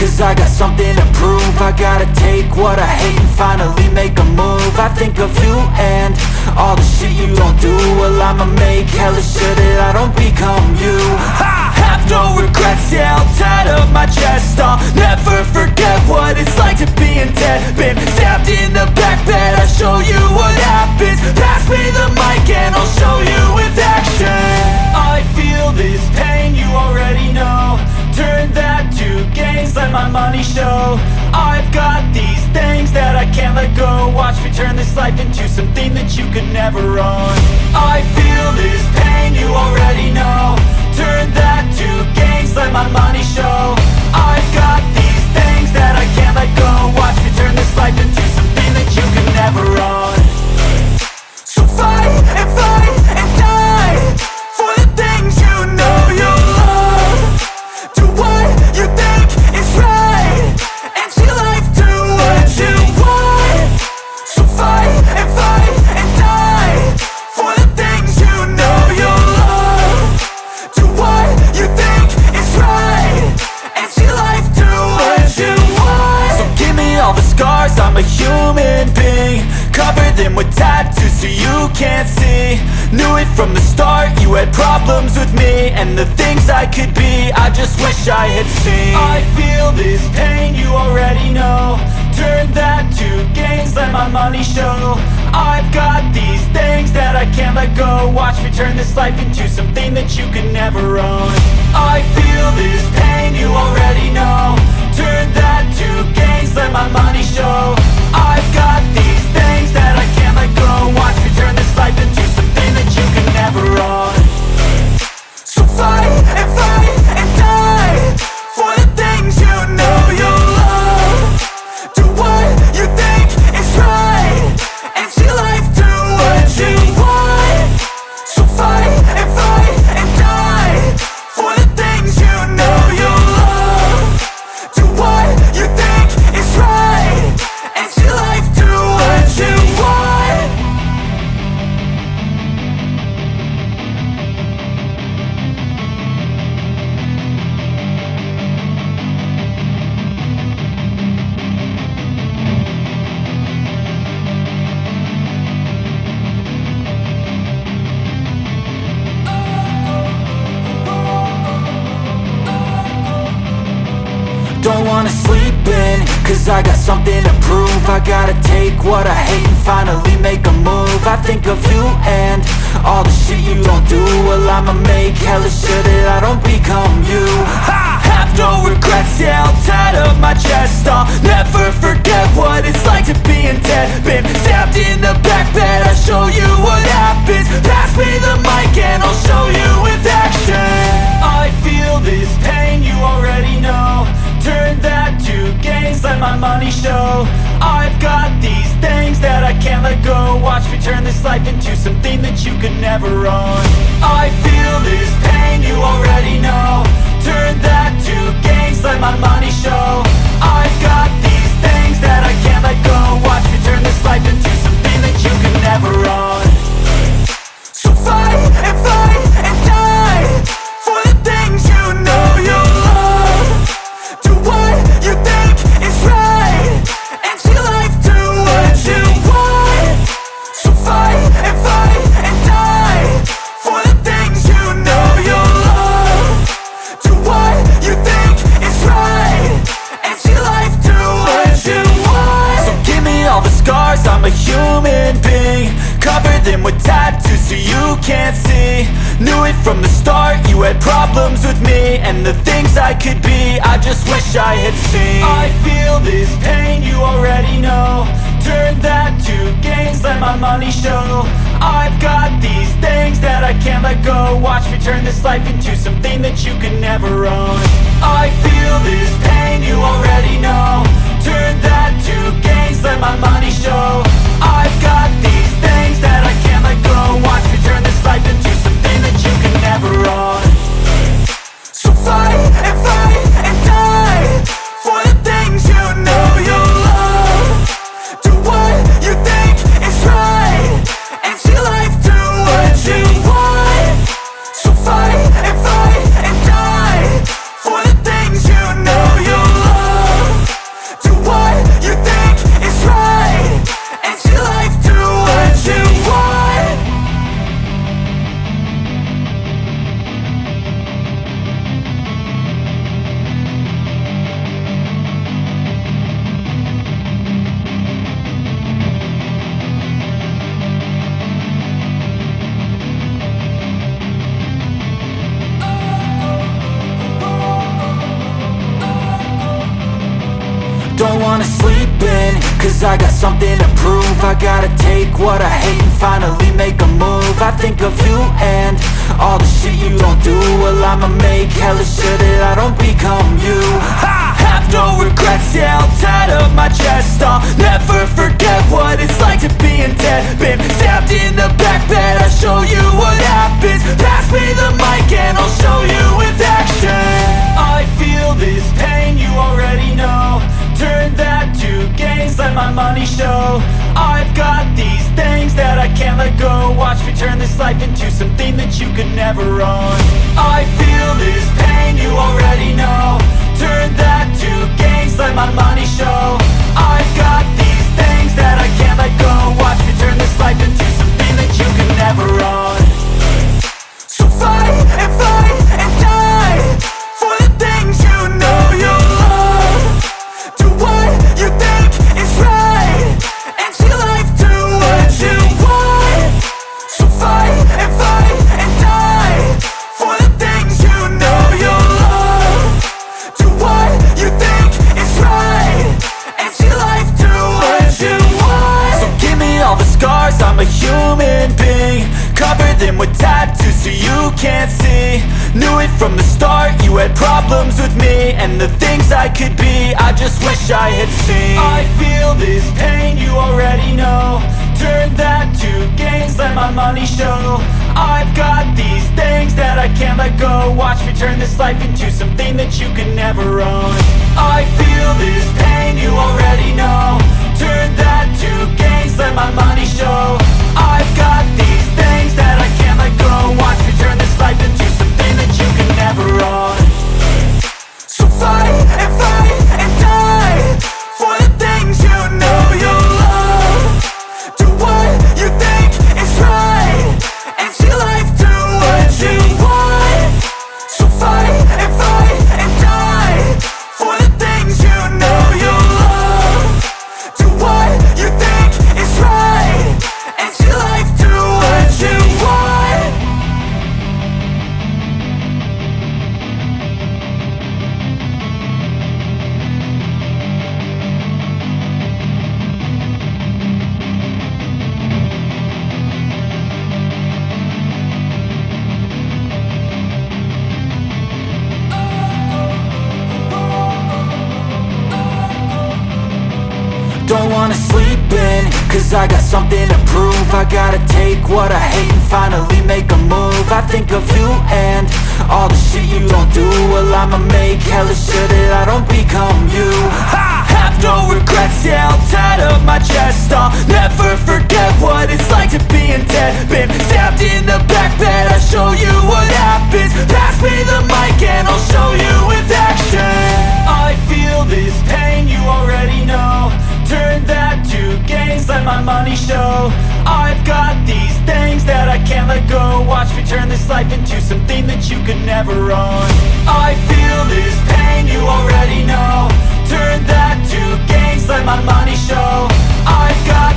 cause I got something to prove. I gotta take what I hate and finally make a move. I think of you and all the shit you don't do. Well, I'ma make hella sure that I don't become you. I have no regrets, yeah, I'll tie up my chest. I'll never forget what it's like to be in debt. Been stabbed in the back bed, I'll show you what happens. Pass me the mic and I'll show you with action. I feel this pain, you already know. Turn that to gains, let my money show. I've got these things that I can't let go. Watch me turn this life into something that you could never own. I feel this pain, you already know. Turn that to gains, let my money show. I've got these things that I can't let go. Watch me turn this life into something that you could never own. So fight and die for the things you know you love. Do what you think is right and see life do what you want. So fight and die for the things you know you love. Do what you think is right and see life do what you want. So give me all the scars, I'm a human being. Cover them with tattoos so you can't see. Knew it from the start, you had problems with me and the things I could be, I just wish I had seen. I feel this pain, you already know. Turn that to gains, let my money show. I've got these things that I can't let go. Watch me turn this life into something that you could never own. I feel this pain, you already know. Turn that to gains, let my money show. I've got these things that I can't let go. Watch me turn this life into something that you can never own. So fight and die for the things you know you love. Do what you think is right and see life do what you want. So fight and die for the things you know you love. Do what you think is right and see life do what you want. Don't wanna sleep in, cause I got something to prove. I gotta take what I hate and finally make a move. I think of you and all the shit you don't do. Well, I'ma make hella sure that I don't become you. I have no regrets, yeah, I'll tie up my chest. I'll never forget what it's like to be in debt. Been stabbed in the back bed, I'll show you what happens. Pass me the mic and I'll show you with action. I feel this pain, you already know. Turn that to gains, let my money show. I've got these things that I can't let go. Watch me turn this life into something that you could never own. I feel this pain, you already know. Turn that to gains, let my money show. I've got these things that I can't let go. Watch me turn this life into something that you could never own. So fight and die for the things you know you love. Do what you think is right and see life do what you want. So fight and die for the things you know you love. Do what you think is right and see life do what you want. So give me all the scars, I'm a human being. Cover them with tattoos so you can't see. Knew it from the start, you had problems with me and the things I could be, I just wish I had seen. I feel this pain, you already know. Turn that to gains, let my money show. I've got these things that I can't let go. Watch me turn this life into something that you can never own. I feel this pain, you already know. Turn that to gains, let my money show. I've got these things that I can't let go. Watch me turn this life into something that you can never own. So fight and die for the things you know you love. Do what you think is right and see life do what you want. So fight and die for the things you know you love. Don't wanna sleep in, cause I got something to prove. I gotta take what I hate and finally make a move. I think of you and all the shit you don't do. Well, I'ma make hella sure that I don't become you. I have no regrets, yeah, I'll tattoo my chest. I'll never forget what it's like to be in debt. Been stabbed in the back bed, I'll show you what happens. Pass me the mic and I'll show you with action. I feel this pain, you already know. Turn that to gains, let my money show. I've got these things that I can't let go. Watch me turn this life into something that you could never own. I feel this pain, you already know. Turn that to gains, let my money show. I've got these things that I can't let go. Watch me turn this life into something that you could never own. So fight and die for the things you know you love. Do what you think is right and see life do what you want. So fight and die for the things you know you love. Do what you think is right and see life do what you want. So give me all the scars, I'm a human being. Cover them with tattoos so you can't see. Knew it from the start, you had problems with me and the things I could be, I just wish I had seen. I feel this pain, you already know. Turn that to gains, let my money show. I've got these things that I can't let go. Watch me turn this life into something that you could never own. I feel this pain, you already know. Turn that to gains, let my money show. I've got these things that I can't let go. Watch me turn this life into something that you can never own. So fight and die for the things you know you love. Do what you think is right and see life do what you want. So fight and die for the things you know you love. Do what you think is right and see life do what you want. Don't wanna sleep in, cause I got something to prove. I gotta take what I hate and finally make a move. I think of you and all the shit you don't do. Well, I'ma make hella sure that I don't become you. I have no regrets, yeah, I'll tattoo my chest. I'll never forget what it's like to be in debt. Been stabbed in the back bed, I'll show you what happens. Pass me the mic and I'll show you with action. I feel this pain, you already know. Turn that to gains, let my money show. I've got these things that I can't let go. Watch me turn this life into something that you could never own. I feel this pain, you already know. Turn that to gains, let my money show. I've got